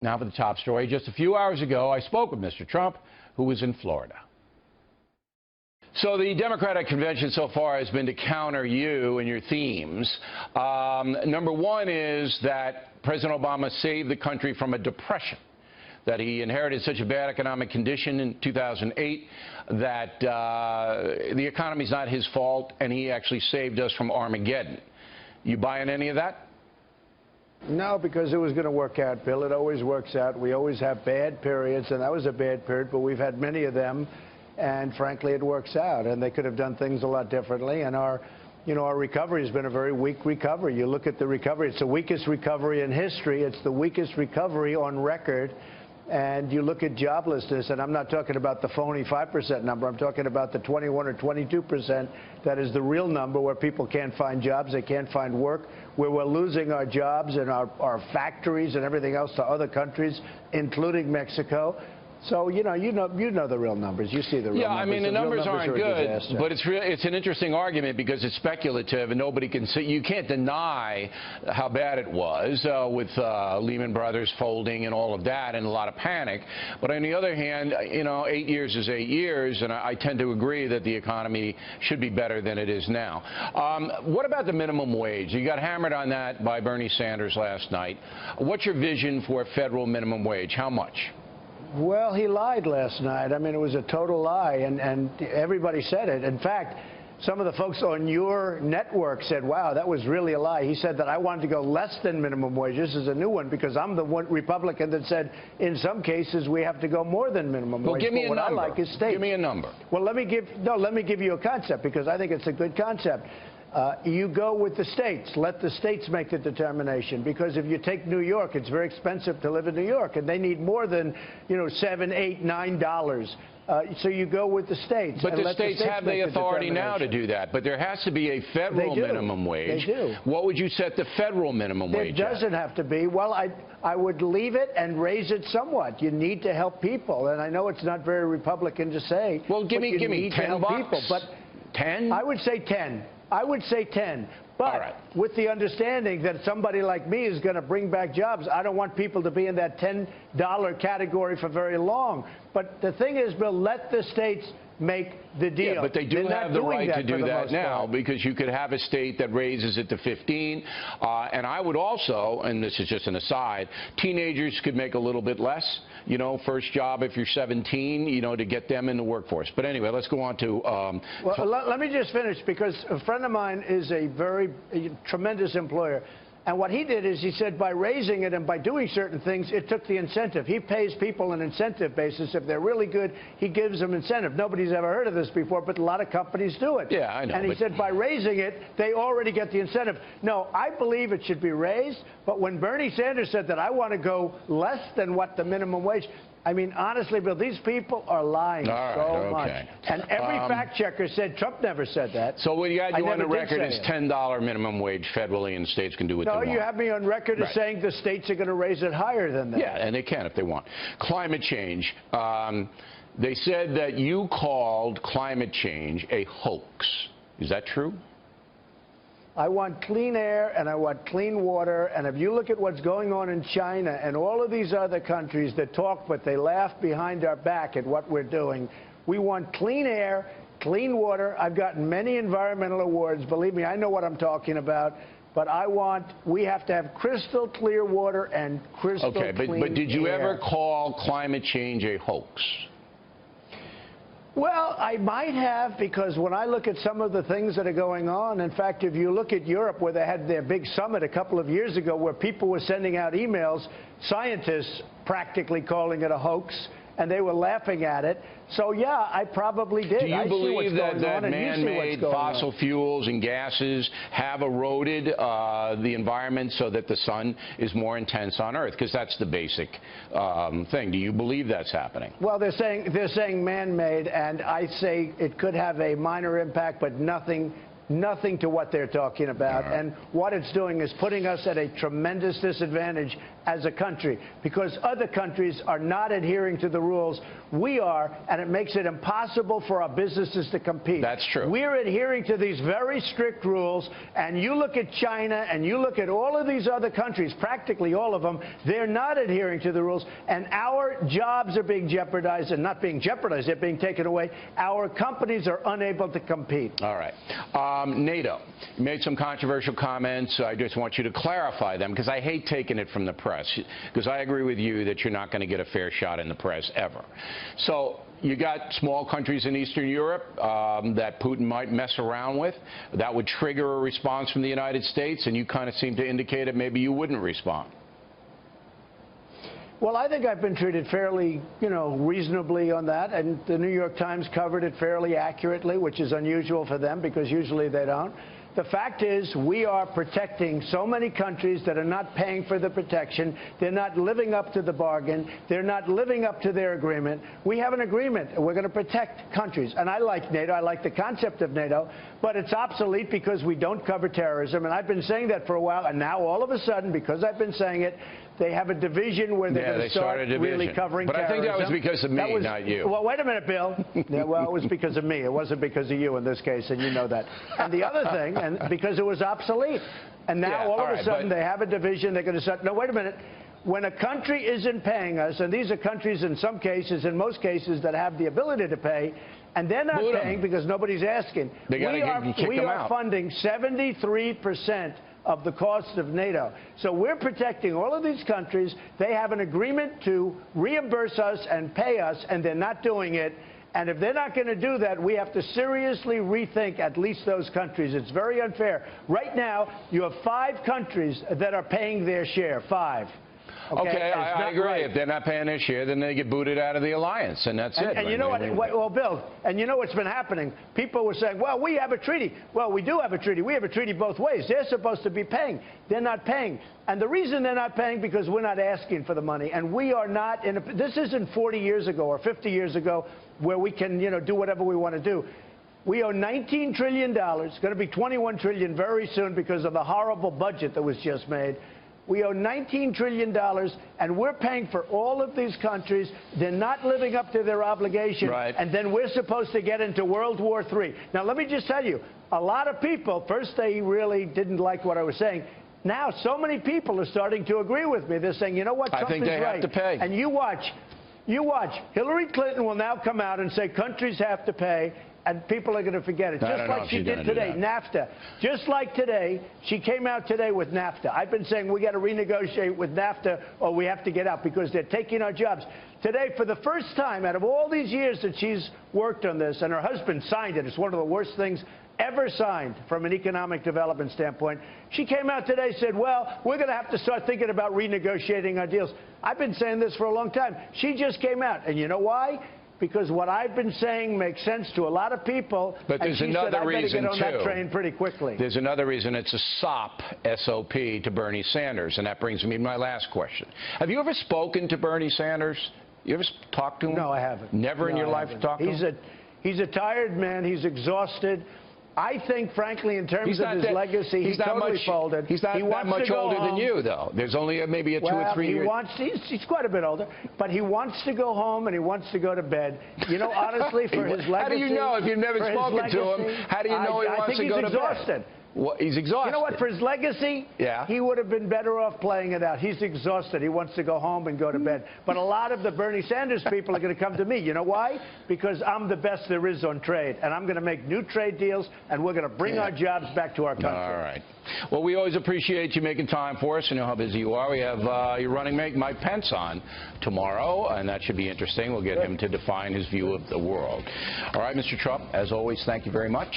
Now for the top story. Just a few hours ago, I spoke with Mr. Trump, who was in Florida. So the Democratic convention so far has been to counter you and your themes. Number one is that President Obama saved the country from a depression, that he inherited such a bad economic condition in 2008 that the economy's not his fault, and he actually saved us from Armageddon. You buying any of that? No, because it was going to work out, Bill. It always works out. We always have bad periods, and that was a bad period, but we've had many of them, and frankly, it works out. And they could have done things a lot differently, and our recovery has been a very weak recovery. You look at the recovery, it's the weakest recovery in history. It's the weakest recovery on record. And you look at joblessness, and I'm not talking about the phony 5% number. I'm talking about the 21 or 22%. That is the real number where people can't find jobs, they can't find work, where we're losing our jobs and our factories and everything else to other countries, including Mexico. So, you know the real numbers. You see the real numbers. Yeah, I mean, the numbers aren't good, but it's an interesting argument because it's speculative and nobody can see. You can't deny how bad it was with Lehman Brothers folding and all of that and a lot of panic. But on the other hand, 8 years is 8 years, and I tend to agree that the economy should be better than it is now. What about the minimum wage? You got hammered on that by Bernie Sanders last night. What's your vision for a federal minimum wage? How much? Well, he lied last night. I mean, it was a total lie, and everybody said it. In fact, some of the folks on your network said, wow, that was really a lie. He said that I wanted to go less than minimum wage. This is a new one because I'm the one Republican that said in some cases we have to go more than minimum wage. Well, give me a number. I like is state. Give me a number. Well, let me give you a concept because I think it's a good concept. You go with the states. Let the states make the determination. Because if you take New York, it's very expensive to live in New York, and they need more than, $7, $8, $9. So you go with the states. But the states have the authority now to do that. But there has to be a federal minimum wage. They do. What would you set the federal minimum wage at? It doesn't have to be. Well, I would leave it and raise it somewhat. You need to help people. And I know it's not very Republican to say. Well, give me $10 people. But 10? I would say 10. I would say 10, but with the understanding that somebody like me is going to bring back jobs. I don't want people to be in that $10 category for very long. But the thing is, Bill, let the states make the deal. Yeah, but they do have the right to do that now because you could have a state that raises it to 15. And I would also, and this is just an aside, teenagers could make a little bit less, first job if you're 17, to get them in the workforce. But anyway, let's go on to... well, let me just finish because a friend of mine is a very tremendous employer. And what he did is he said by raising it and by doing certain things, it took the incentive. He pays people an incentive basis. If they're really good, he gives them incentive. Nobody's ever heard of this before, but a lot of companies do it. Yeah, I know. And he said by raising it, they already get the incentive. No, I believe it should be raised. But when Bernie Sanders said that I want to go less than what the minimum wage, I mean, honestly, Bill, these people are lying so much. And every fact checker said Trump never said that. So what you got you on the record is $10 minimum wage federally, and states can do what they want. No, you have me on record as saying the states are going to raise it higher than that. Yeah, and they can if they want. Climate change. They said that you called climate change a hoax. Is that true? I want clean air and I want clean water. And if you look at what's going on in China and all of these other countries that talk, but they laugh behind our back at what we're doing, we want clean air, clean water. I've gotten many environmental awards. Believe me, I know what I'm talking about. But we have to have crystal clear water and crystal clean air. But did you ever call climate change a hoax? Well, I might have, because when I look at some of the things that are going on, in fact, if you look at Europe, where they had their big summit a couple of years ago, where people were sending out emails, scientists practically calling it a hoax, and they were laughing at it. So, yeah, I probably did. Do you believe that man-made fossil fuels and gases have eroded the environment so that the sun is more intense on Earth? Because that's the basic thing. Do you believe that's happening? Well, they're saying man-made, and I say it could have a minor impact, but nothing nothing to what they're talking about. Right. And what it's doing is putting us at a tremendous disadvantage as a country, because other countries are not adhering to the rules. We are, and it makes it impossible for our businesses to compete. That's true. We're adhering to these very strict rules, and you look at China and you look at all of these other countries, practically all of them, they're not adhering to the rules, and our jobs are being jeopardized, and not being jeopardized, they're being taken away. Our companies are unable to compete. All right. NATO, you made some controversial comments. I just want you to clarify them, because I hate taking it from the press, because I agree with you that you're not going to get a fair shot in the press ever. So you got small countries in Eastern Europe that Putin might mess around with. That would trigger a response from the United States, and you kind of seem to indicate that maybe you wouldn't respond. Well, I think I've been treated fairly, reasonably on that, and the New York Times covered it fairly accurately, which is unusual for them because usually they don't. The fact is, we are protecting so many countries that are not paying for the protection. They're not living up to the bargain. They're not living up to their agreement. We have an agreement. We're going to protect countries. And I like NATO. I like the concept of NATO. But it's obsolete because we don't cover terrorism. And I've been saying that for a while. And now, all of a sudden, because I've been saying it, they have a division where they're going to start really covering terrorism. But I think that was because of me, not you. Well, wait a minute, Bill. Yeah, well, it was because of me. It wasn't because of you in this case, and you know that. And the other thing, and because it was obsolete. And now, all of a sudden, they have a division. They're going to start. No, wait a minute. When a country isn't paying us, and these are countries in some cases, in most cases, that have the ability to pay, and they're not paying because nobody's asking. We are funding 73% of the cost of NATO. So we're protecting all of these countries. They have an agreement to reimburse us and pay us, and they're not doing it. And if they're not going to do that, we have to seriously rethink at least those countries. It's very unfair. Right now, you have 5 countries that are paying their share. 5. Okay, I agree. Right. If they're not paying their share, then they get booted out of the alliance, and that's it. And you know what? Well, Bill, and you know what's been happening? People were saying, well, we have a treaty. Well, we do have a treaty. We have a treaty both ways. They're supposed to be paying. They're not paying. And the reason they're not paying because we're not asking for the money. And we are not in a... This isn't 40 years ago or 50 years ago where we can, do whatever we want to do. We owe $19 trillion. It's going to be $21 trillion very soon because of the horrible budget that was just made. We owe $19 trillion, and we're paying for all of these countries. They're not living up to their obligation, and then we're supposed to get into World War III. Now, let me just tell you, a lot of people, first they really didn't like what I was saying. Now, so many people are starting to agree with me. They're saying, you know what, something's right. I think they have to pay. And you watch. Hillary Clinton will now come out and say countries have to pay. And people are going to forget it, just like she did today, NAFTA. Just like today, she came out today with NAFTA. I've been saying we got to renegotiate with NAFTA or we have to get out because they're taking our jobs. Today, for the first time out of all these years that she's worked on this, and her husband signed it, it's one of the worst things ever signed from an economic development standpoint. She came out today and said, well, we're going to have to start thinking about renegotiating our deals. I've been saying this for a long time. She just came out. And you know why? Because what I've been saying makes sense to a lot of people. But there's another reason, too. That train pretty quickly. There's another reason. It's a SOP, S-O-P, to Bernie Sanders. And that brings me to my last question. Have you ever spoken to Bernie Sanders? You ever talked to him? No, I haven't. Never in your life talked to him? He's a tired man. He's exhausted. I think, frankly, in terms of his legacy, he's totally folded. He's not that much older than you, though. There's only maybe a 2 or 3 years. He's quite a bit older, but he wants to go home and he wants to go to bed. Honestly, for his legacy. How do you know if you've never spoken to him? How do you know he wants to go to bed? I think he's exhausted. Well, he's exhausted. You know what? For his legacy, he would have been better off playing it out. He's exhausted. He wants to go home and go to bed. But a lot of the Bernie Sanders people are going to come to me. You know why? Because I'm the best there is on trade. And I'm going to make new trade deals, and we're going to bring our jobs back to our country. All right. Well, we always appreciate you making time for us. You know how busy you are. We have your running mate, Mike Pence, on tomorrow, and that should be interesting. We'll get him to define his view of the world. All right, Mr. Trump, as always, thank you very much.